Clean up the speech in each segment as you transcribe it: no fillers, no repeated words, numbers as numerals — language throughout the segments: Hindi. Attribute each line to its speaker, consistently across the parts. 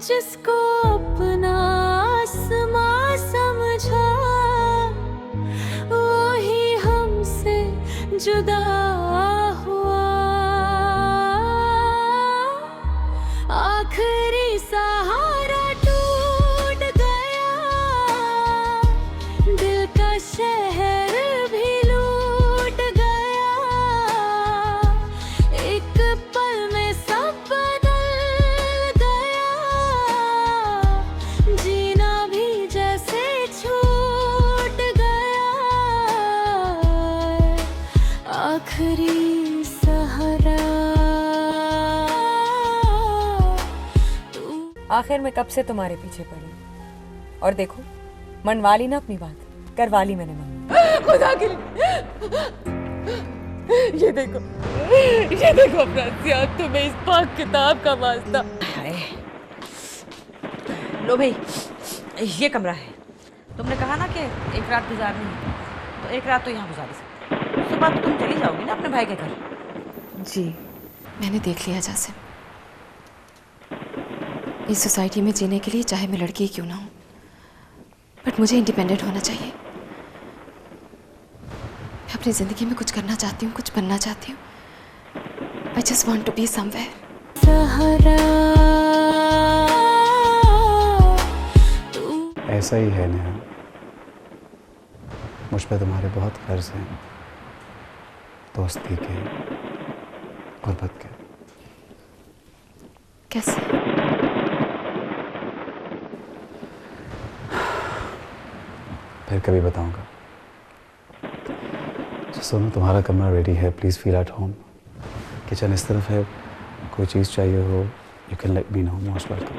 Speaker 1: जिसको अपना आसमां समझा वो ही हमसे जुदा हुआ। आखिरी सहारा टूट गया, दिल का शहर भी लूट गया। एक पल में सब बदल गया, जीना भी जैसे छूट गया। आखिरी सहारा
Speaker 2: आखिर मैं कब से तुम्हारे पीछे पड़ी और देखो मनवा ली ना अपनी बात, करवा ली मैंने मम्मी।
Speaker 3: खुदा के लिए ये देखो अपना सियाद, तुम्हें इस पाक किताब का वास्ता। लो भाई, ये कमरा है। तुमने कहा ना कि एक रात गुजारनी है, तो एक रात तो यहाँ गुजारी सकते। सुबह तो तुम चली जाओगी ना अपने भाई के घर।
Speaker 2: जी
Speaker 4: मैंने देख लिया जासिम, इस सोसाइटी में जीने के लिए चाहे मैं लड़की ही क्यों ना हूं, बट मुझे इंडिपेंडेंट होना चाहिए। मैं अपनी ज़िंदगी में कुछ करना चाहती हूँ, कुछ बनना चाहती हूँ। I just want to be somewhere.
Speaker 1: सहारा
Speaker 5: ऐसा ही है नेहा, मुझ पे तुम्हारे बहुत कर्ज हैं, दोस्ती के, गुर्बत के।
Speaker 4: कैसे?
Speaker 5: फिर कभी बताऊंगा। तो सुनो, तुम्हारा कमरा रेडी है, please feel at home. Kitchen इस तरफ है, कोई चीज़ चाहिए हो you can let me know, most welcome.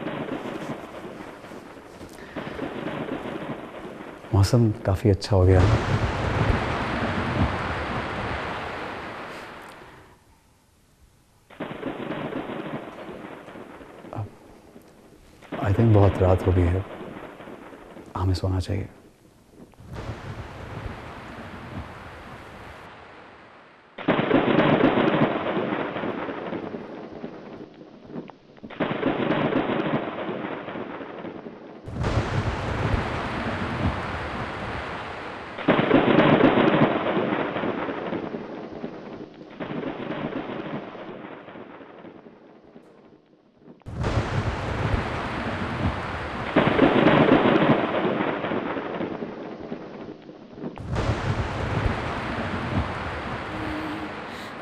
Speaker 5: मौसम काफ़ी अच्छा हो गया। आई थिंक बहुत रात हो गई है, हमें सोना चाहिए।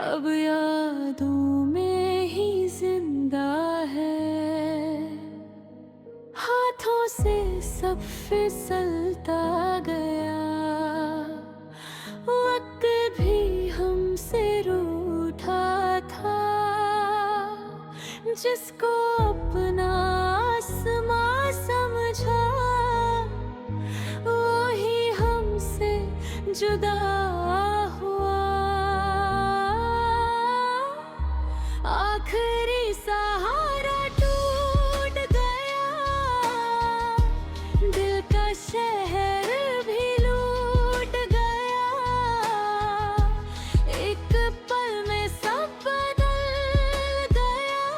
Speaker 1: अब यादों में ही जिंदा है, हाथों से सब फिसलता गया। वक्त भी हमसे रूठा था, जिसको अपना आसमां समझा वो ही हमसे जुदा हुआ। आखिरी सहारा टूट गया, दिल का शहर भी लूट गया। एक पल में सब बदल गया,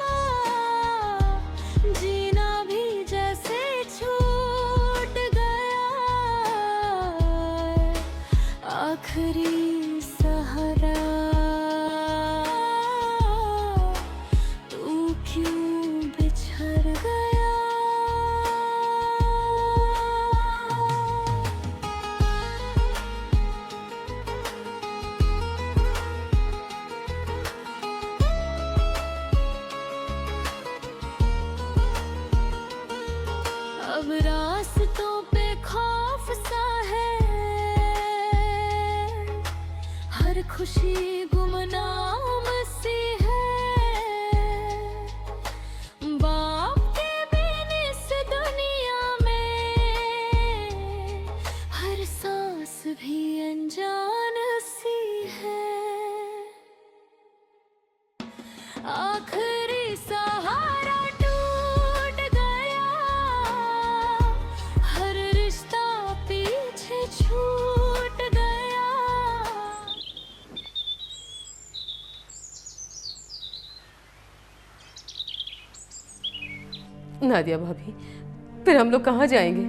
Speaker 1: जीना भी जैसे छूट गया। आखिरी सहारा क्यों बिछड़ गया। अब रास्तों पे खौफ सा है, हर खुशी गुमनाम सी है। बाप के बिन इस दुनिया में हर सांस भी अनजान सी है। आखिरी सहारा टूट गया, हर रिश्ता पीछे छूट गया।
Speaker 6: नादिया भाभी, फिर हम लोग कहाँ जाएंगे?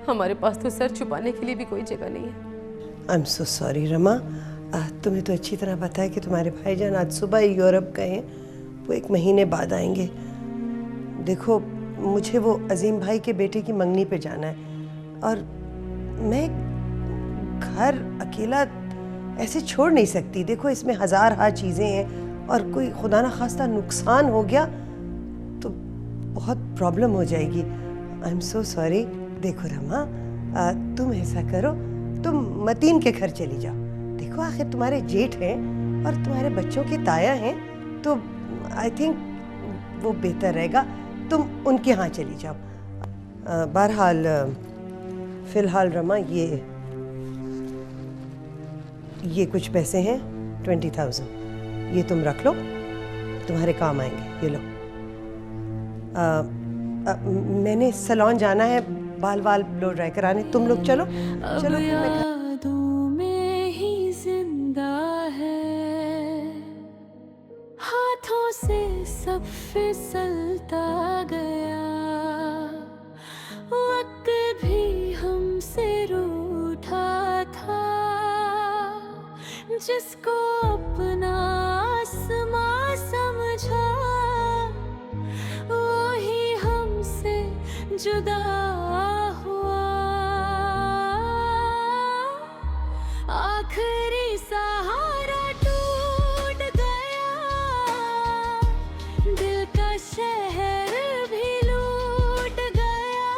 Speaker 6: हमारे पास तो सर छुपाने के लिए भी कोई जगह नहीं है।
Speaker 7: I am so sorry Rama, तुम्हें तो अच्छी तरह पता है कि तुम्हारे भाईजान आज सुबह ही यूरोप गए हैं, वो 1 महीने बाद आएंगे। देखो मुझे वो अजीम भाई के बेटे की मंगनी पे जाना है और मैं घर अकेला ऐसे छोड़ नहीं सकती। देखो इसमें हजार चीज़ें हैं और कोई खुदा ना खास्ता नुकसान हो गया तो बहुत प्रॉब्लम हो जाएगी। I am so sorry. देखो रमा, तुम ऐसा करो, तुम मतीन के घर चली जाओ। देखो आखिर तुम्हारे जेठ हैं और तुम्हारे बच्चों की ताया हैं, तो आई थिंक वो बेहतर रहेगा तुम उनके यहाँ चली जाओ। बहरहाल फ़िलहाल रमा ये कुछ पैसे हैं 20,000, ये तुम रख लो, तुम्हारे काम आएंगे। ये लो। मैंने सैलून जाना है, बाल ब्लो ड्राई कराने। तुम लोग चलो चलो।
Speaker 1: यादों में ही जिंदा है, हाथों से सब फिसलता गया, वक्त भी हमसे रूठा था, जिसको अपना आसमां समझा वो ही हमसे जुदा हुआ। आखिरी सहारा टूट गया, दिल का शहर भी लूट गया।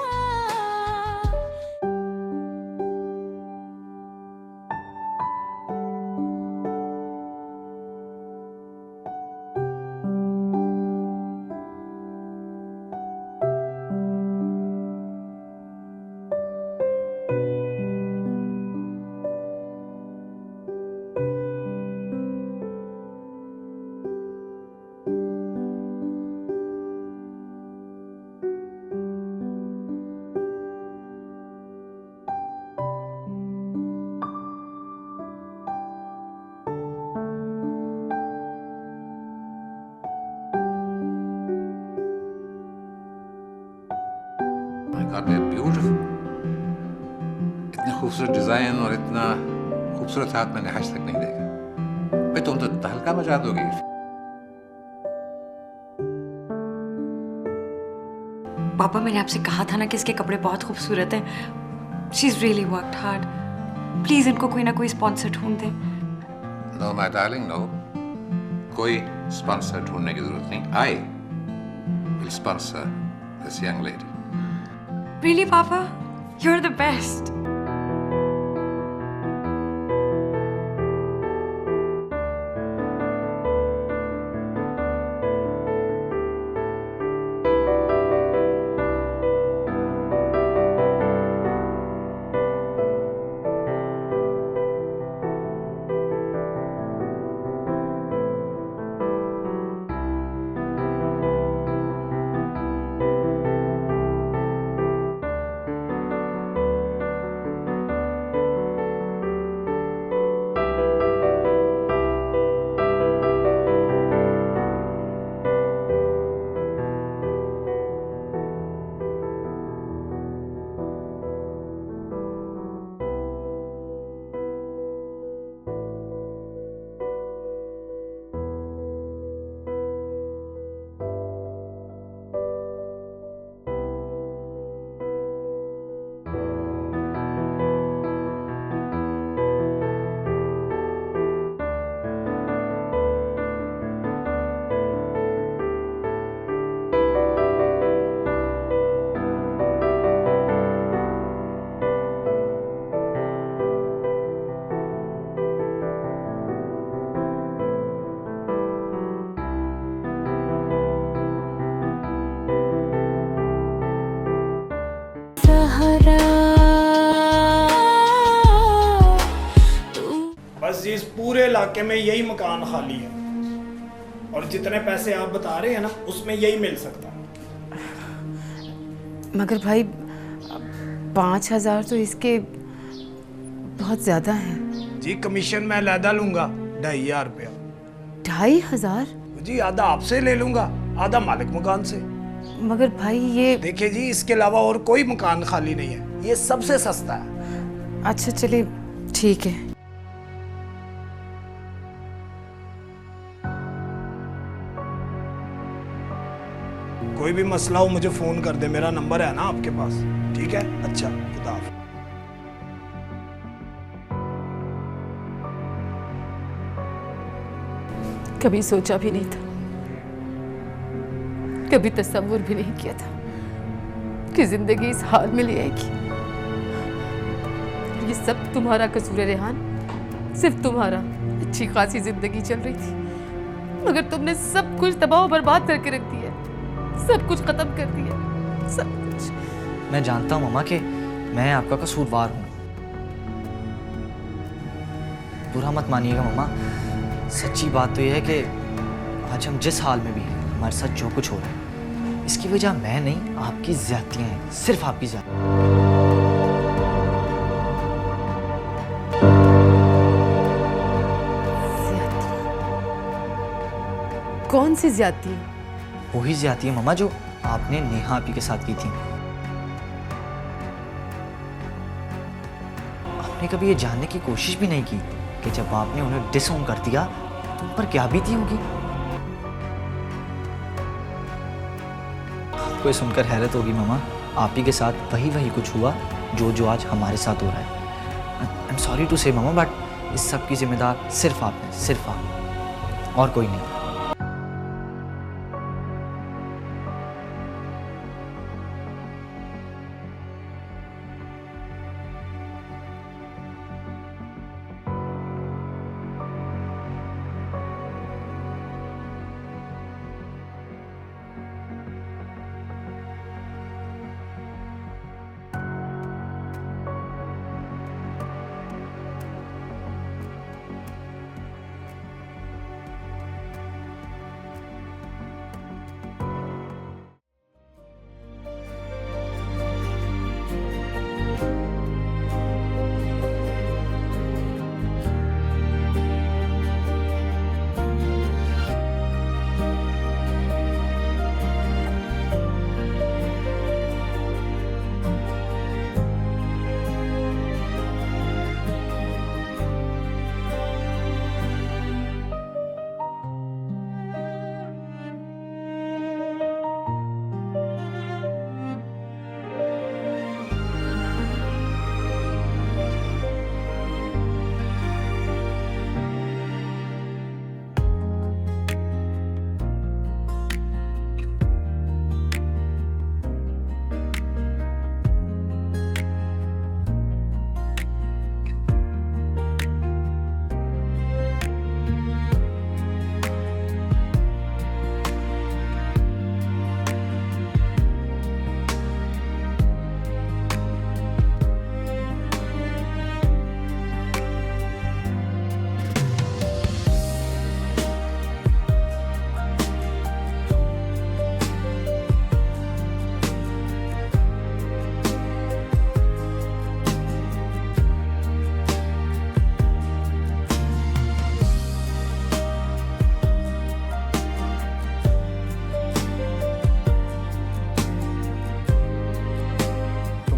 Speaker 8: God, they're beautiful. इतने खूबसूरत डिजाइन और इतना खूबसूरत हाथ मैंने आज तक नहीं देखा। भाई तुम तो तहलका मचा दोगी।
Speaker 2: पापा, मैंने आपसे कहा था ना कि इसके कपड़े बहुत खूबसूरत हैं। She is really worked hard. Please इनको कोई ना कोई स्पॉन्सर ढूंढ दे।
Speaker 8: नो माय डार्लिंग, नो, कोई स्पॉन्सर ढूंढने की जरूरत नहीं। I will sponsor this young lady.
Speaker 2: Really, Papa? You're the best.
Speaker 9: बस इस पूरे इलाके में यही मकान खाली है और जितने पैसे आप बता रहे हैं ना उसमें यही मिल सकता है।
Speaker 6: मगर भाई 5,000 तो इसके बहुत ज़्यादा हैं।
Speaker 9: जी कमीशन मैं लैदा लूंगा 2,500 रुपया।
Speaker 6: 2,500?
Speaker 9: जी आधा आपसे ले लूंगा, आधा मालिक मकान से।
Speaker 6: मगर भाई ये
Speaker 9: देखिए जी, इसके अलावा और कोई मकान खाली नहीं है, ये सबसे सस्ता है।
Speaker 6: अच्छा चलिए ठीक है।
Speaker 9: कोई भी मसला हो मुझे फोन कर दे, मेरा नंबर है ना आपके पास, ठीक है? अच्छा, खुदा हाफिज।
Speaker 6: कभी सोचा भी नहीं था, कभी तसव्वुर भी नहीं किया था कि जिंदगी इस हाल में ले आएगी। ये सब तुम्हारा कसूर है रेहान, सिर्फ तुम्हारा। अच्छी खासी जिंदगी चल रही थी मगर तुमने सब कुछ तबाह बर्बाद करके रख दिया, सब कुछ खत्म कर दिया, सब कुछ।
Speaker 10: मैं जानता हूँ मम्मा कि मैं आपका कसूरवार हूँ। बुरा मत मानिएगा मम्मा, सच्ची बात तो यह है कि आज हम जिस हाल में भी हैं, हमारे साथ जो कुछ हो रहा है, इसकी वजह मैं नहीं, आपकी ज़्यादतियाँ हैं, सिर्फ आपकी
Speaker 6: कौन सी ज्यादती?
Speaker 10: वही ज़्यादती है मम्मा जो आपने नेहा आपी के साथ की थी। आपने कभी ये जानने की कोशिश भी नहीं की कि जब आपने उन्हें डिसओन कर दिया तो उन पर क्या बीती होगी। आपको ये सुनकर हैरत होगी मम्मा, आप ही के साथ वही कुछ हुआ जो आज हमारे साथ हो रहा है। आई एम सॉरी टू से मम्मा, बट इस सब की जिम्मेदार सिर्फ आप हैं, सिर्फ आप, और कोई नहीं।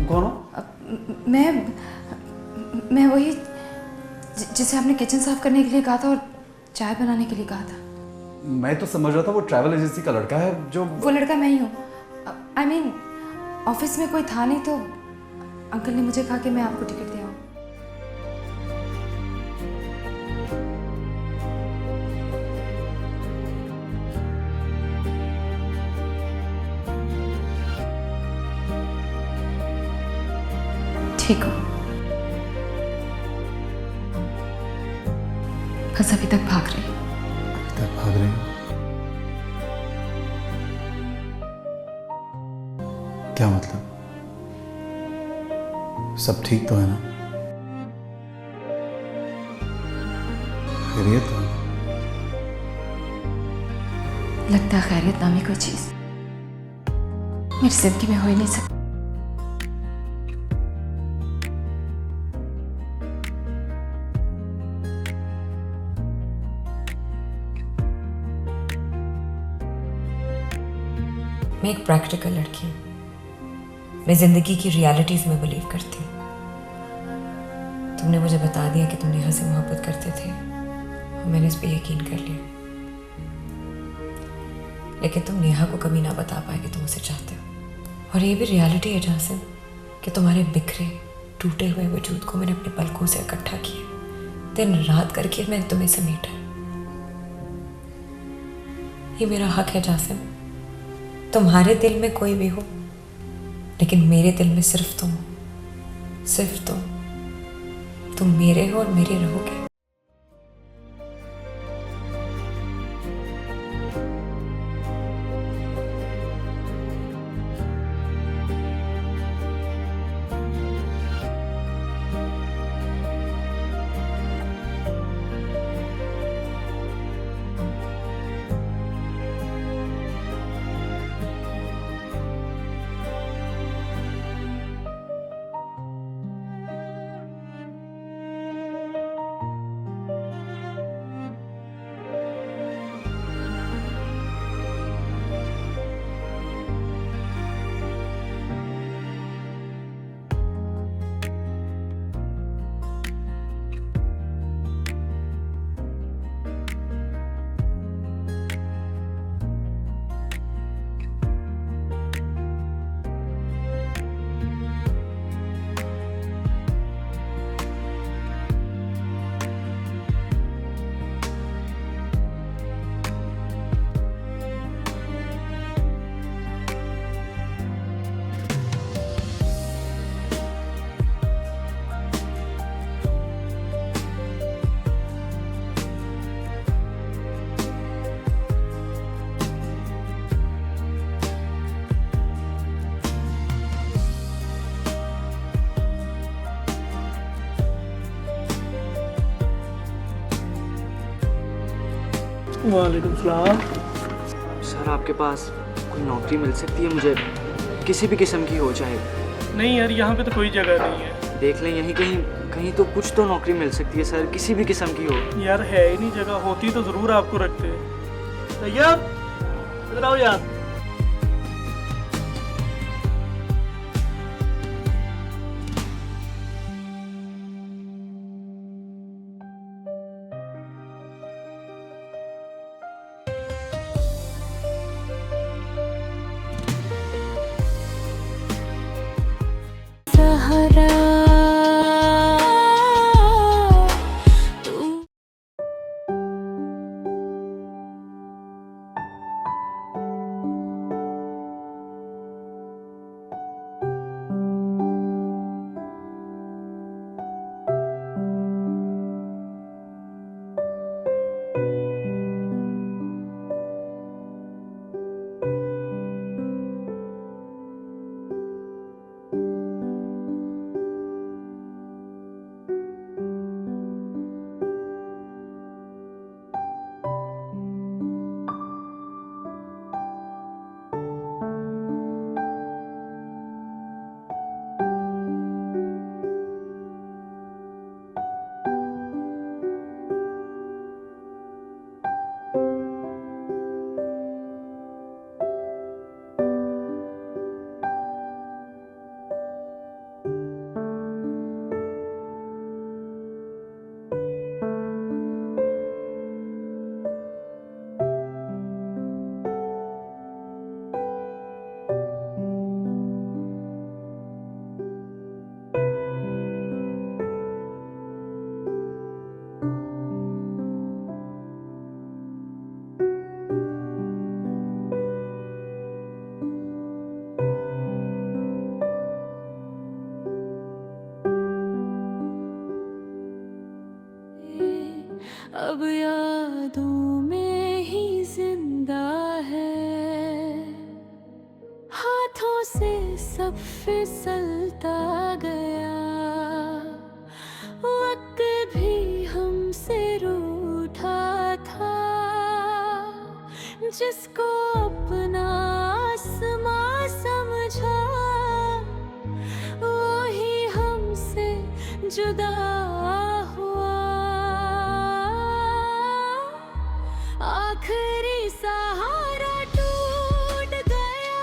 Speaker 5: कौन हो?
Speaker 4: मैं वही जिसे आपने किचन साफ करने के लिए कहा था और चाय बनाने के लिए कहा था।
Speaker 5: मैं तो समझ रहा था वो ट्रैवल एजेंसी का लड़का है जो।
Speaker 4: वो लड़का मैं ही हूँ। I mean, ऑफिस में कोई था नहीं तो अंकल ने मुझे कहा कि मैं आपको टिकट दे आऊँ। ठीक हो, बस अभी तक भाग रही।
Speaker 5: अभी तक भाग रही हो? क्या मतलब? सब ठीक तो है ना? खैरियत तो है?
Speaker 4: लगता है खैरियत नामी कोई चीज मेरी जिंदगी में हो ही नहीं सकती।
Speaker 2: मैं एक प्रैक्टिकल लड़की हूँ। मैं ज़िंदगी की रियलिटीज़ में बिलीव करती हूँ। तुमने मुझे बता दिया कि तुम नेहा से मोहब्बत करते थे और मैंने इस पर यकीन कर लिया, लेकिन तुम नेहा को कभी ना बता पाए कि तुम उसे चाहते हो। और ये भी रियलिटी है जासिम कि तुम्हारे बिखरे टूटे हुए वजूद को मैंने अपने पलकों से इकट्ठा किया, दिन रात करके मैंने तुम्हें समेटा। ये मेरा हक है जासिम, तुम्हारे दिल में कोई भी हो, लेकिन मेरे दिल में सिर्फ तुम हो, सिर्फ तुम मेरे हो और मेरे रहोगे।
Speaker 11: वालेकुम सलाम।
Speaker 10: सर आपके पास कोई नौकरी मिल सकती है मुझे, किसी भी किस्म की हो चाहे?
Speaker 11: नहीं यार, यहाँ पे तो कोई जगह नहीं है।
Speaker 10: देख लें यहीं कहीं कहीं तो कुछ तो नौकरी मिल सकती है सर, किसी भी किस्म की हो।
Speaker 11: यार है ही नहीं जगह, होती तो ज़रूर आपको रखते। तैयार, इधर आओ यार।
Speaker 1: अब यादों में ही जिंदा है, हाथों से सब फिसलता गया, वक्त भी हमसे रूठा था, जिसको अपना आसमां समझा वो ही हमसे जुदा हुआ। आखिरी सहारा टूट गया,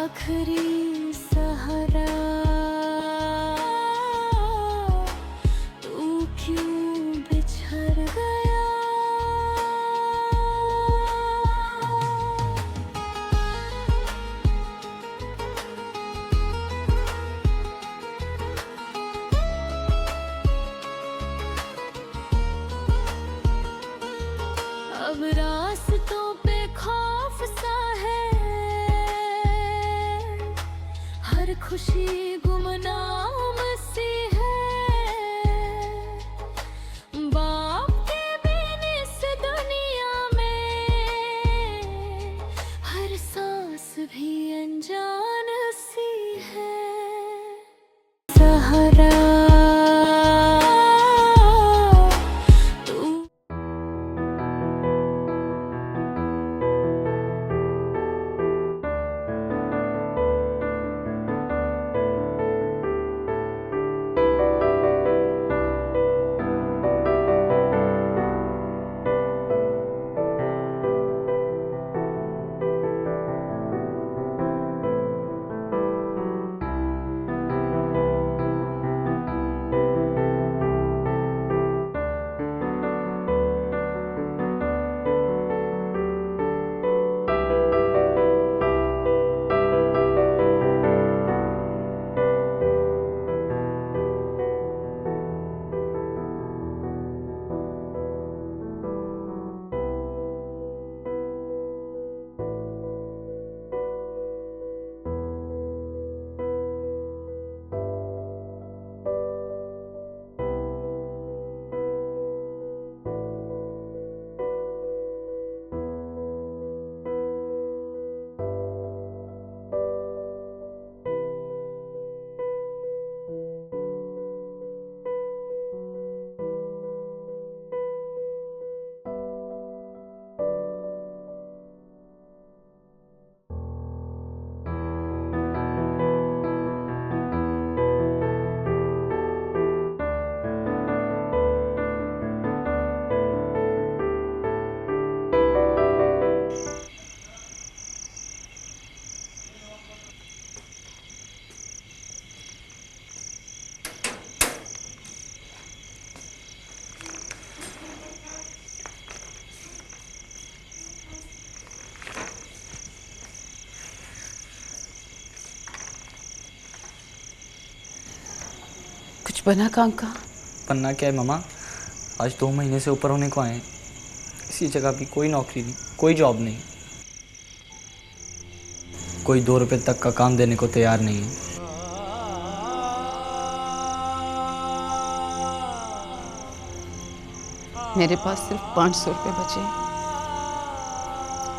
Speaker 1: आखिरी सहारा तू क्यों बिछड़ गया। अब रास्तों पे खौफ सा है, हर खुशी गुमनाम सी है। बाप के बिन इस दुनिया में हर सांस भी अनजान सी है। सहारा
Speaker 6: कुछ बना काम का?
Speaker 10: पन्ना क्या है मामा, आज 2 महीने से ऊपर होने को आए हैं। किसी जगह भी कोई नौकरी नहीं, कोई जॉब नहीं, कोई 2 रुपए तक का काम देने को तैयार नहीं है।
Speaker 6: मेरे पास सिर्फ 500 रुपये बचे हैं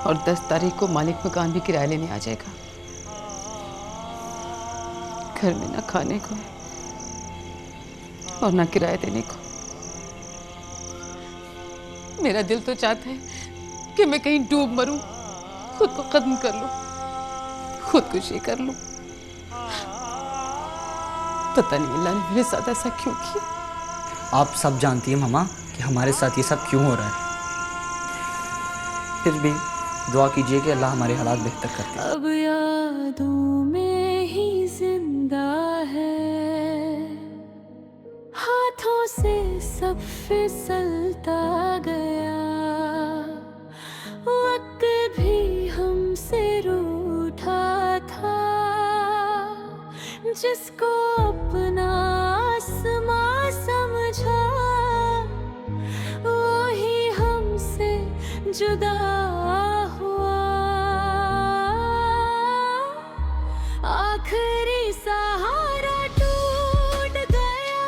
Speaker 6: और 10 तारीख को मालिक मकान भी किराया लेने आ जाएगा। घर में ना खाने को है और ना किराया देने को। मेरा दिल तो चाहता है कि मैं कहीं डूब मरूं, खुद को खत्म कर लूं, खुदकुशी कर लूं। पता नहीं अल्लाह ने मेरे साथ ऐसा क्यों किया।
Speaker 10: आप सब जानती हैं मामा कि हमारे साथ ये सब क्यों हो रहा है। फिर भी दुआ कीजिए कि अल्लाह हमारे हालात बेहतर कर दे।
Speaker 1: अब यादों में ही जिंदा है, हाथों से सब फिसलता गया। वक्त भी हमसे रूठा था, जिसको अपना आसमां समझा वही हमसे जुदा हुआ। आखिरी सहारा टूट गया,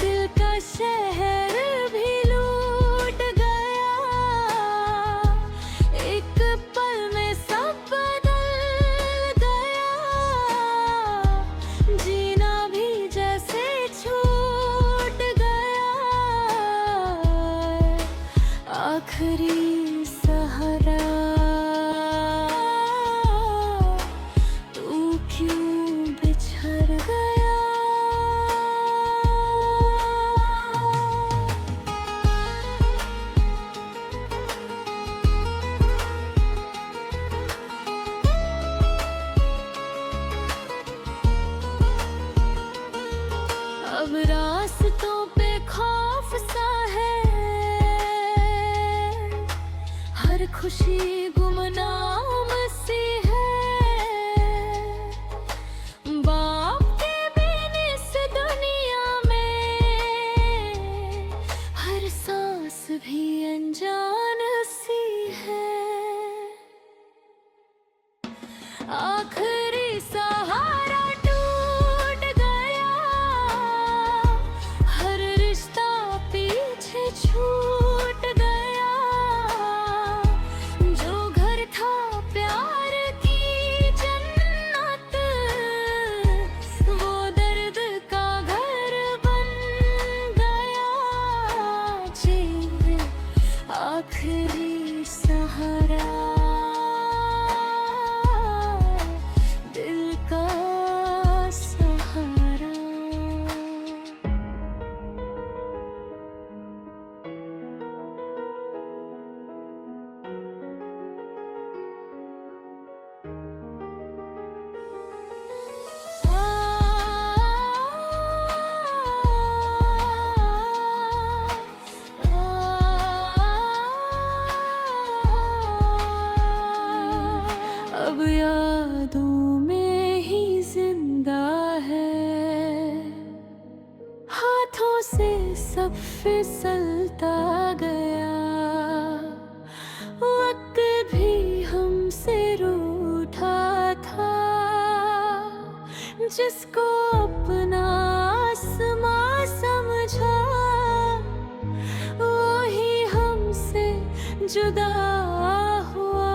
Speaker 1: दिल का शहर भी लूट गया। एक पल में सब बदल गया, अब रास्तों पे खौफ सा है, हर खुशी गुमनाम सी है। बाप के बिन इस दुनिया में हर सांस भी अनजान सी है। आखिरी सहारा टूट गया, हर रिश्ता पीछे छूट गया। जो घर था प्यार की जन्नत, वो दर्द का घर बन गया। जीवन आखिरी सहारा, दिल का सहारा। अब यादों में ही जिंदा है, हाथों से सब फिसलता गया। वक्त भी हमसे रूठा था, जिसको अपना आसमां समझा, वो ही हमसे जुदा हुआ।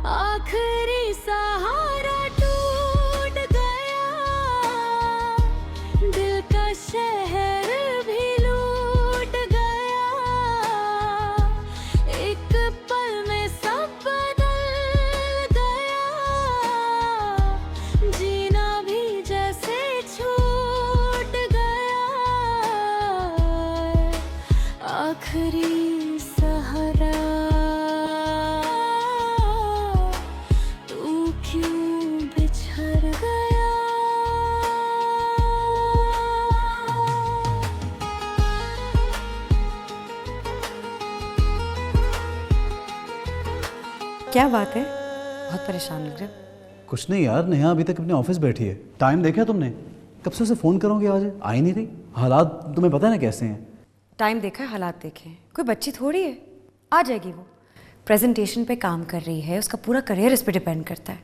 Speaker 1: आखिरी सहारा टूट गया, दिल का शहर भी लूट गया। एक पल में सब बदल गया, जीना भी जैसे छूट गया। आखिरी सहारा, तू क्यों बिछड़ गया।
Speaker 3: क्या बात है, बहुत परेशान लग रहे हो।
Speaker 5: कुछ नहीं यार, नेहा अभी तक अपने ऑफिस बैठी है। टाइम देखा तुमने? कब से उसे फ़ोन करोगे, आज आ ही नहीं रही। हालात तुम्हें पता है ना कैसे हैं।
Speaker 2: टाइम देखा है, हालात देखे हैं। कोई बच्ची थोड़ी है, आ जाएगी वो। प्रेजेंटेशन पे काम कर रही है, उसका पूरा करियर इस पे डिपेंड करता है।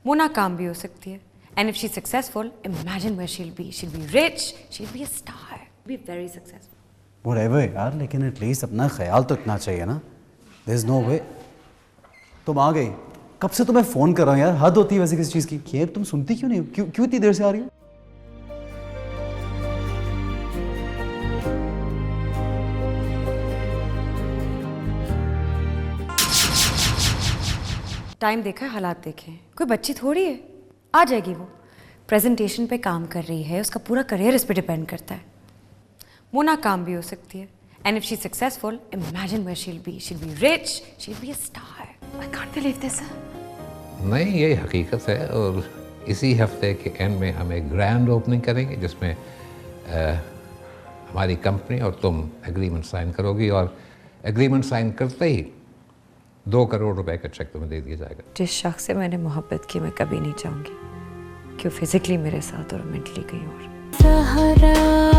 Speaker 2: वो नाकाम भी हो सकती है, and if she successful, imagine where she'll be rich, she'll be a star, be very successful.
Speaker 5: Whatever यार, लेकिन एटलीस्ट अपना ख्याल तो इतना चाहिए ना। There is no way. तुम आ गई, कब से तुम्हें फ़ोन कर रहा हूँ यार, हद होती है वैसे किसी चीज़ की। ये तुम सुनती क्यों नहीं हो? क्यों इतनी देर से आ रही हो?
Speaker 2: टाइम देखा है, हालात देखे हैं। कोई बच्ची थोड़ी है, आ जाएगी वो। प्रेजेंटेशन पे काम कर रही है, उसका पूरा करियर इस पे डिपेंड करता है। वो नाकाम भी हो सकती है, and if she is successful, imagine where she'll be rich, she'll be a star.
Speaker 4: I can't believe this.
Speaker 8: नहीं, ये हकीकत है। और इसी हफ्ते के एंड में हम एक ग्रैंड ओपनिंग करेंगे, जिसमें हमारी कंपनी और तुम एग्रीमेंट साइन करोगी, और एग्रीमेंट साइन करते ही 2 करोड़ रुपए का चेक तुम्हें दे दिया जाएगा।
Speaker 2: जिस शख्स से मैंने मोहब्बत की, मैं कभी नहीं चाहूँगी कि वो फिजिकली मेरे साथ और मेंटली कहीं और।
Speaker 1: सहारा